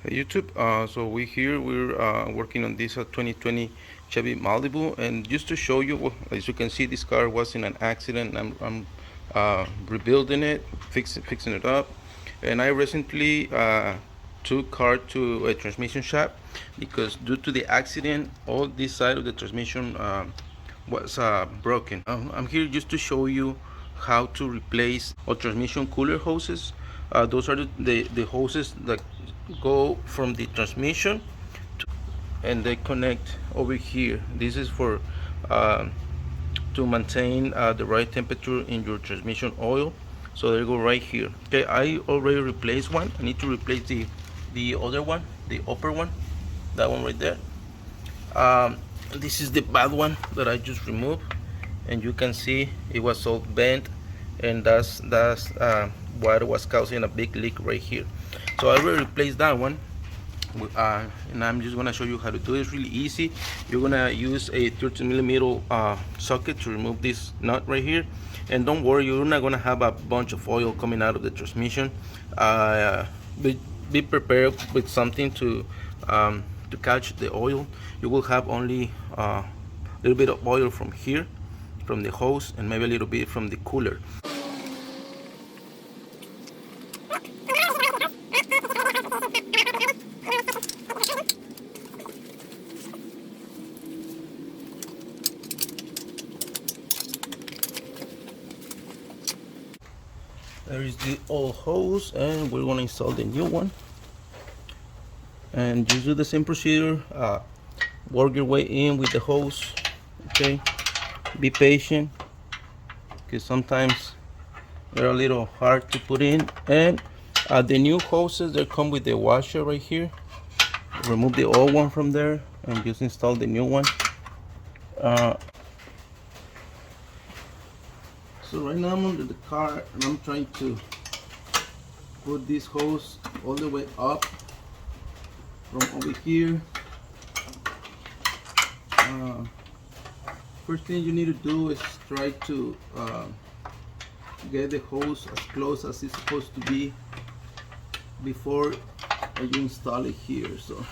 Hey YouTube, so we're working on this 2020 Chevy Malibu, and just to show you, well, as you can see, this car was in an accident. I'm rebuilding it, fixing it up, and I recently took car to a transmission shop because due to the accident, all this side of the transmission was broken. I'm here just to show you how to replace all transmission cooler hoses. Those are the hoses that go from the transmission and they connect over here. This is for uh, to maintain the right temperature in your transmission oil. So they go right here. Okay, I already replaced one. I need to replace the other one, the upper one, that one right there. This is the bad one that I just removed, and you can see it was all bent, and that's what was causing a big leak right here. So I will replace that one, and I'm just gonna show you how to do it. It's really easy. You're gonna use a 13 millimeter socket to remove this nut right here, and don't worry, you're not gonna have a bunch of oil coming out of the transmission. Be prepared with something to catch the oil. You will have only a little bit of oil from here, from the hose, and maybe a little bit from the cooler. There is the old hose, and we're gonna install the new one. And just do the same procedure. Work your way in with the hose. Okay, be patient because sometimes they're a little hard to put in. And the new hoses, they come with the washer right here. Remove the old one from there and just install the new one. So right now I'm under the car and I'm trying to put this hose all the way up from over here. First thing you need to do is try to get the hose as close as it's supposed to be before you install it here. So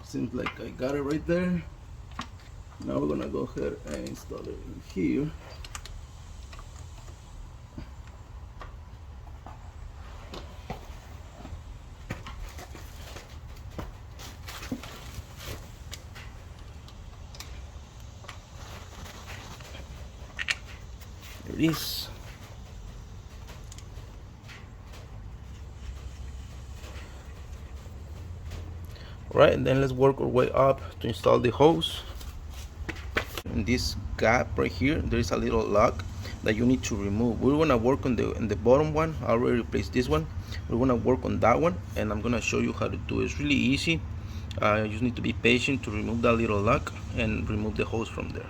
seems like I got it right there. Now we're gonna go ahead and install it in here. There it is. Right, and then let's work our way up to install the hose. In this gap right here, there is a little lock that you need to remove. We're gonna work on the bottom one. I already replaced this one. We're gonna work on that one, and I'm gonna show you how to do it. It's really easy. You just need to be patient to remove that little lock and remove the hose from there.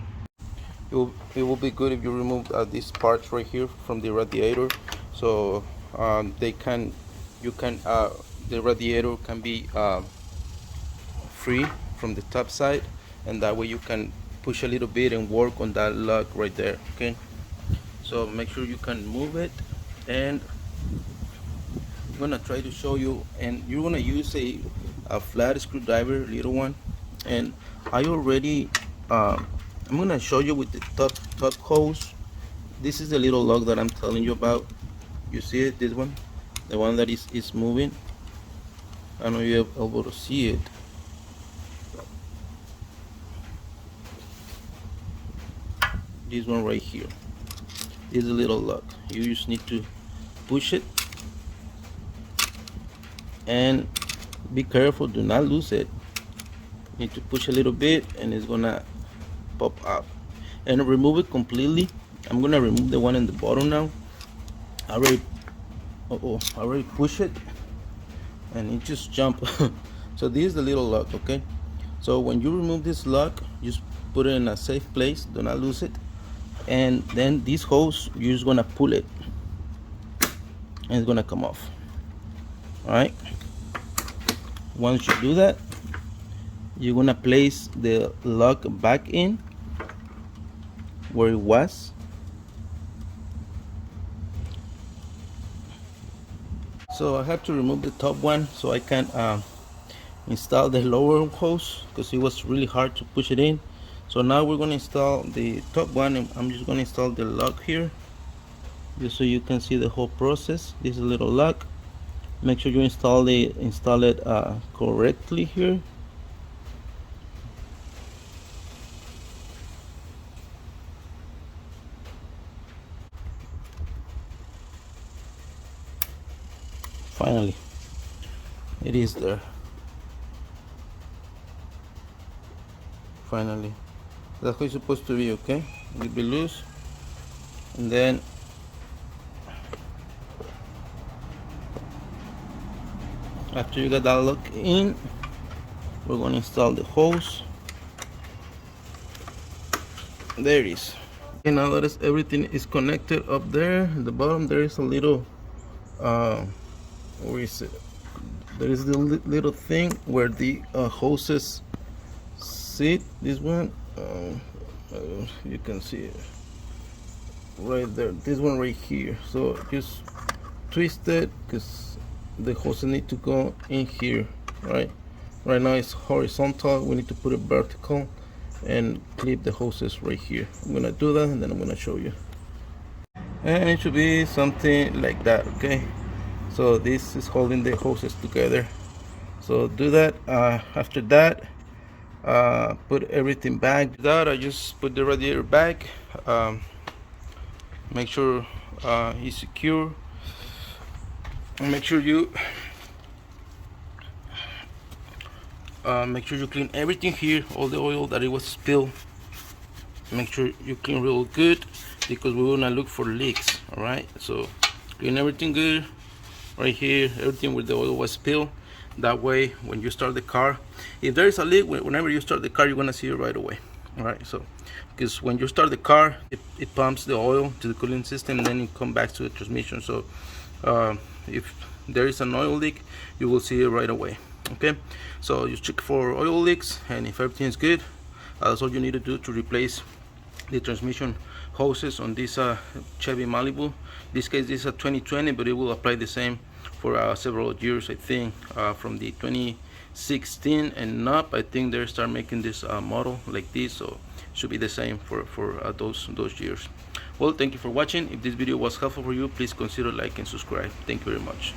It will be good if you remove these parts right here from the radiator, so the radiator can be free from the top side, and that way you can push a little bit and work on that lock right there. Okay, so make sure you can move it, and I'm gonna try to show you. And you're gonna use a flat screwdriver, little one, and I already I'm gonna show you with the top hose. This is the little lock that I'm telling you about. You see it, this one, the one that is moving. I don't know if you're able to see it. This one right here, this is a little lock. You just need to push it and be careful, do not lose it. You need to push a little bit and it's gonna pop up, and remove it completely. I'm gonna remove the one in the bottom now. I already push it and it just jumped. So this is the little lock. Okay, so when you remove this lock, just put it in a safe place, do not lose it. And then this hose, you're just gonna pull it and it's gonna come off. All right, once you do that, you're gonna place the lock back in where it was. So I have to remove the top one so I can install the lower hose because it was really hard to push it in. So now we're going to install the top one, and I'm just going to install the lock here just so you can see the whole process. This is a little lock. Make sure you install it correctly here. Finally, it is there. Finally, that's how it's supposed to be. Okay, a little bit loose, and then after you got that lock in, we're going to install the hose. There it is. Okay, now that everything is connected up there at the bottom, there is a little where is it? There is the little thing where the hoses sit. This one, you can see it right there. This one right here. So just twist it because the hoses need to go in here. Right now it's horizontal. We need to put it vertical and clip the hoses right here. I'm gonna do that and then I'm gonna show you. And it should be something like that. Okay, so this is holding the hoses together. So do that. After that, put everything back. That I just put the radiator back. Make sure it's secure. And make sure you clean everything here, all the oil that it was spilled. Make sure you clean real good because we want to look for leaks. All right, so clean everything good right here, everything where the oil was spilled. That way when you start the car, if there is a leak, whenever you start the car, you're gonna see it right away. All right, so because when you start the car, it pumps the oil to the cooling system and then it comes back to the transmission. So if there is an oil leak, you will see it right away. Okay, so you check for oil leaks, and if everything is good, that's all you need to do to replace the transmission hoses on this Chevy Malibu. In this case, this is a 2020, but it will apply the same for several years. I think from the 2016 and up, I think they start making this model like this, so it should be the same for those years. Well, thank you for watching. If this video was helpful for you, please consider like and subscribe. Thank you very much.